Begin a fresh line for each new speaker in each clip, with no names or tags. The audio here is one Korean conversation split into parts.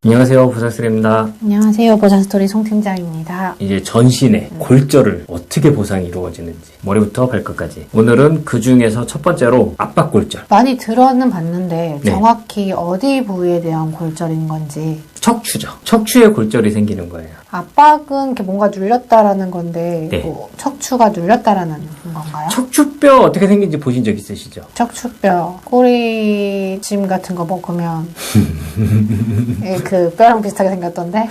안녕하세요, 보상스토리입니다.
안녕하세요, 보상스토리 송팀장입니다.
이제 전신의 골절을 어떻게 보상이 이루어지는지 머리부터 발끝까지. 오늘은 그 중에서 첫 번째로 압박골절.
많이 들어는 봤는데
네.
정확히 어디 부위에 대한 골절인 건지.
척추죠. 척추에 골절이 생기는 거예요.
압박은 이렇게 뭔가 눌렸다라는 건데
네.
뭐 척추가 눌렸다라는 건가요?
척추뼈 어떻게 생긴지 보신 적 있으시죠?
척추뼈, 꼬리찜 같은 거 먹으면 예, 그 뼈랑 비슷하게 생겼던데.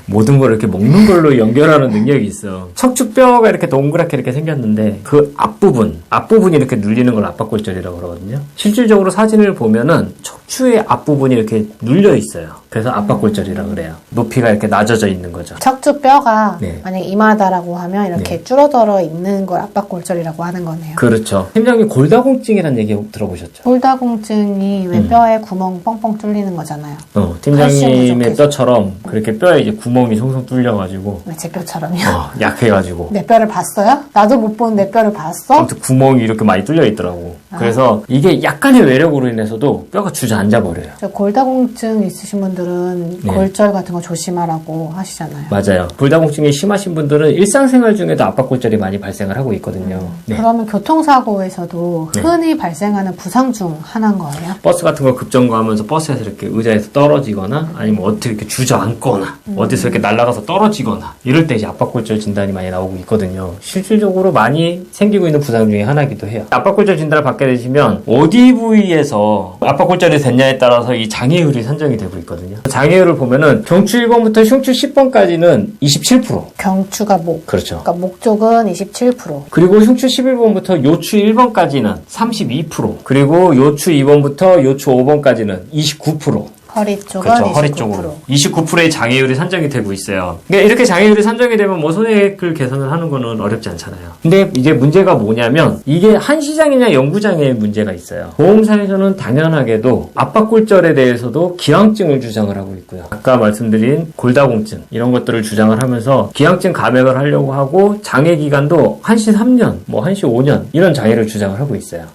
모든 걸 이렇게 먹는 걸로 연결하는 능력이 있어. 척추뼈가 이렇게 동그랗게 이렇게 생겼는데 그 앞부분이 이렇게 눌리는 걸 압박골절이라고 그러거든요. 실질적으로 사진을 보면은 척추의 앞부분이 이렇게 눌려 있어요. 그래서 압박골절이라고 그래요. 높이가 이렇게 낮아져 있는 거죠.
척추뼈가
네.
만약에 이마다라고 하면 이렇게 줄어들어 있는 걸 압박골절이라고 하는 거네요.
그렇죠. 팀장님 골다공증이라는 얘기 들어보셨죠?
골다공증이 왜 뼈에 구멍 뻥뻥 뚫리는 거잖아요.
팀장님의
칼슘
뼈처럼 그렇게 뼈에 이제 구멍이 송송 뚫려가지고
왜 제 뼈처럼요?
약해가지고
내 뼈를 봤어요? 나도 못 본 내 뼈를 봤어?
아무튼 구멍이 이렇게 많이 뚫려 있더라고. 그래서 이게 약간의 외력으로 인해서도 뼈가 주저앉아 버려요.
골다공증 있으신 분들은
네.
골절 같은 거 조심하라고 하시잖아요.
맞아요. 골다공증이 심하신 분들은 일상생활 중에도 압박골절이 많이 발생을 하고 있거든요. 네.
그러면 교통사고에서도
네.
흔히 발생하는 부상 중 하나인 거예요?
버스 같은 걸 급정거하면서 버스에서 이렇게 의자에서 떨어지거나 아니면 어떻게 이렇게 주저앉거나 어디서 이렇게 날아가서 떨어지거나 이럴 때 이제 압박골절 진단이 많이 나오고 있거든요. 실질적으로 많이 생기고 있는 부상 중에 하나이기도 해요. 압박골절 진단을 받게 되시면 어디 부위에서 압박골절이 됐냐에 따라서 이 장애율이 산정이 되고 있거든요. 장애율을 보면은 경추 1번부터 흉추 10번까지는 27%.
경추가 목.
그렇죠.
그러니까 목 쪽은 27%.
그리고 흉추 11번부터 요추 1번까지는 32%. 그리고 요추 2번부터 요추 5번까지는 29%.
허리 쪽은
그렇죠.
29%.
허리 쪽으로. 29%의 장애율이 산정이 되고 있어요. 그러니까 이렇게 장애율이 산정이 되면 뭐 손해액을 계산을 하는 거는 어렵지 않잖아요. 근데 이제 문제가 뭐냐면 이게 한시장애냐 영구장애의 문제가 있어요. 보험사에서는 당연하게도 압박골절에 대해서도 기왕증을 주장을 하고 있고요. 아까 말씀드린 골다공증 이런 것들을 주장을 하면서 기왕증 감액을 하려고 하고 장애 기간도 한시 3년, 뭐 한시 5년 이런 장애를 주장을 하고 있어요.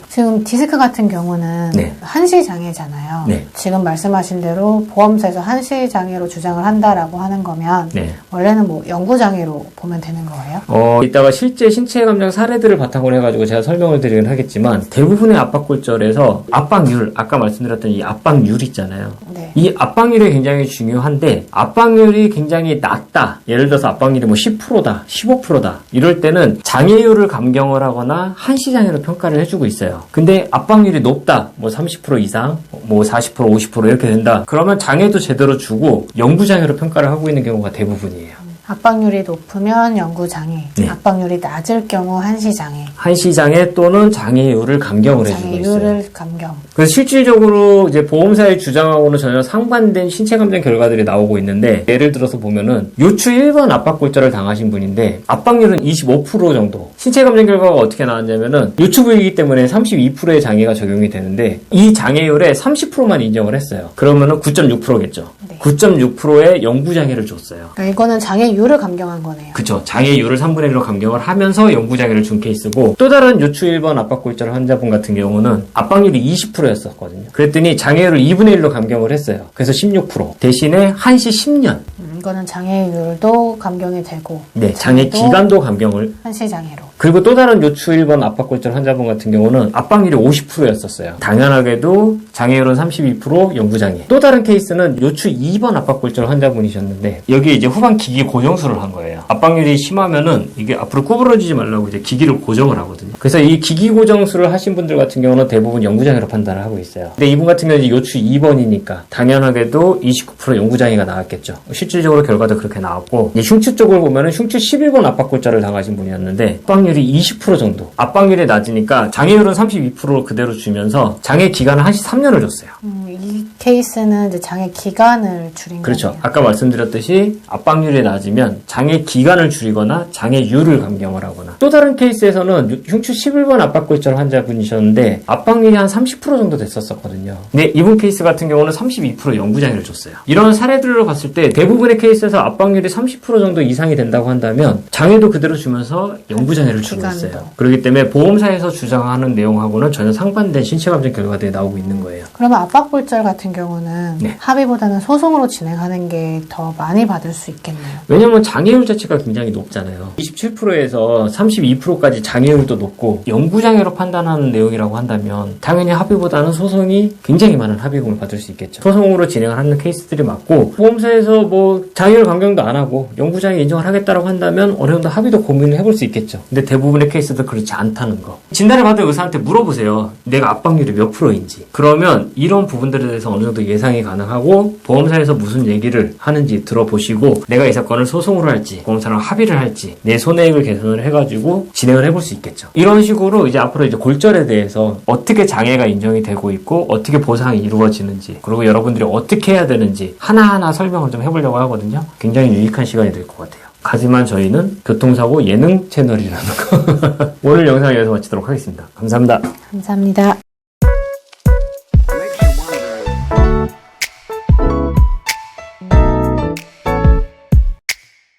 지금 디스크 같은 경우는
네.
한시장애잖아요.
네.
지금 말씀하신 대로 보험사에서 한시장애로 주장을 한다라고 하는 거면
네.
원래는 뭐 영구장애로 보면 되는 거예요?
이따가 실제 신체 감정 사례들을 바탕으로 해가지고 제가 설명을 드리긴 하겠지만 대부분의 압박골절에서 압박률, 아까 말씀드렸던 이 압박률 있잖아요.
네.
이 압박률이 굉장히 중요한데 압박률이 굉장히 낮다. 예를 들어서 압박률이 뭐 10%다, 15%다. 이럴 때는 장애율을 감경을 하거나 한시장애로 평가를 해주고 있어요. 근데 압박률이 높다. 뭐 30% 이상, 뭐 40%, 50% 이렇게 된다. 그러면 장애도 제대로 주고 영구장애로 평가를 하고 있는 경우가 대부분이에요.
압박률이 높으면 영구장애,
네.
압박률이 낮을 경우 한시장애,
한시장애 또는 장애율을 감경을 해주고 있어요.
장애율을 감경.
그래서 실질적으로 이제 보험사의 주장하고는 전혀 상반된 신체 감정 결과들이 나오고 있는데 예를 들어서 보면은 요추 1번 압박골절을 당하신 분인데 압박률은 25% 정도. 신체 감정 결과가 어떻게 나왔냐면은 요추 부위이기 때문에 32%의 장애가 적용이 되는데 이 장애율에 30%만 인정을 했어요. 그러면은 9.6%겠죠.
네.
9.6%의 영구장애를 줬어요.
그러니까 이거는 장애율을 감경한 거네요.
그쵸. 장애율을 3분의 1로 감경을 하면서 영구장애를 준 케이스고 또 다른 요추 1번 압박골절 환자분 같은 경우는 압박률이 20%였었거든요. 그랬더니 장애율을 2분의 1로 감경을 했어요. 그래서 16%. 대신에 한시 10년.
이거는 장애율도 감경이 되고
네, 장애 기간도 감경을.
한시장애로.
그리고 또 다른 요추 1번 압박골절 환자분 같은 경우는 압박률이 50%였었어요. 당연하게도 장애율은 32%, 영구장애. 또 다른 케이스는 요추 2번 압박골절 환자분이셨는데 여기 이제 후방 기기 고정술을 한 거예요. 압박률이 심하면은 이게 앞으로 구부러지지 말라고 이제 기기를 고정을 하거든요. 그래서 이 기기 고정술을 하신 분들 같은 경우는 대부분 영구장애로 판단을 하고 있어요. 근데 이분 같은 경우는 요추 2번이니까 당연하게도 29% 영구장애가 나왔겠죠. 실질적으로 결과도 그렇게 나왔고 흉추 쪽을 보면은 흉추 11번 압박골절을 당하신 분이었는데 압박률이 20% 정도. 압박률이 낮으니까 장애율은 32% 그대로 주면서 장애 기간을 한시 3년을 줬어요.
이 케이스는 이제 장애 기간을 줄인
그렇죠.
거네요.
아까 말씀드렸듯이 압박률이 낮으면 장애 기간을 줄이거나 장애율을 감경을 하거나 또 다른 케이스에서는 흉추 11번 압박골절 환자분이셨는데 압박률이 한 30% 정도 됐었거든요. 근데 이분 케이스 같은 경우는 32% 영구장애를 줬어요. 이런 사례들로 봤을 때 대부분의 케이스에서 압박률이 30% 정도 이상이 된다고 한다면 장애도 그대로 주면서 영구장애를 장애를 주고 있어요. 그렇기 때문에 보험사에서 주장하는 내용하고는 전혀 상반된 신체감정 결과들이 나오고 있는 거예요.
그러면 압박골절 같은 경우는
네.
합의보다는 소송으로 진행하는 게 더 많이 받을 수 있겠네요.
왜냐면 장애율 자체가 굉장히 높잖아요. 27%에서 32%까지 장애율도 높고 영구장애로 판단하는 내용이라고 한다면 당연히 합의보다는 소송이 굉장히 많은 합의금을 받을 수 있겠죠. 소송으로 진행을 하는 케이스들이 맞고 보험사에서 뭐 장애율 변경도 안 하고 영구장애 인정을 하겠다라고 한다면 어느 정도 합의도 고민을 해볼 수 있겠죠. 근데 대부분의 케이스도 그렇지 않다는 거. 진단을 받은 의사한테 물어보세요. 내가 압박률이 몇 프로인지. 그러면 이런 부분들에 대해서 어느 정도 예상이 가능하고 보험사에서 무슨 얘기를 하는지 들어보시고 내가 이 사건을 소송으로 할지 보험사랑 합의를 할지 내 손해액을 계산을 해가지고 진행을 해볼 수 있겠죠. 이런 식으로 이제 앞으로 이제 골절에 대해서 어떻게 장애가 인정이 되고 있고 어떻게 보상이 이루어지는지 그리고 여러분들이 어떻게 해야 되는지 하나하나 설명을 좀 해보려고 하거든요. 굉장히 유익한 시간이 될 것 같아요. 하지만 저희는 교통사고 예능 채널이라는 거 오늘 영상 여기서 마치도록 하겠습니다. 감사합니다.
감사합니다.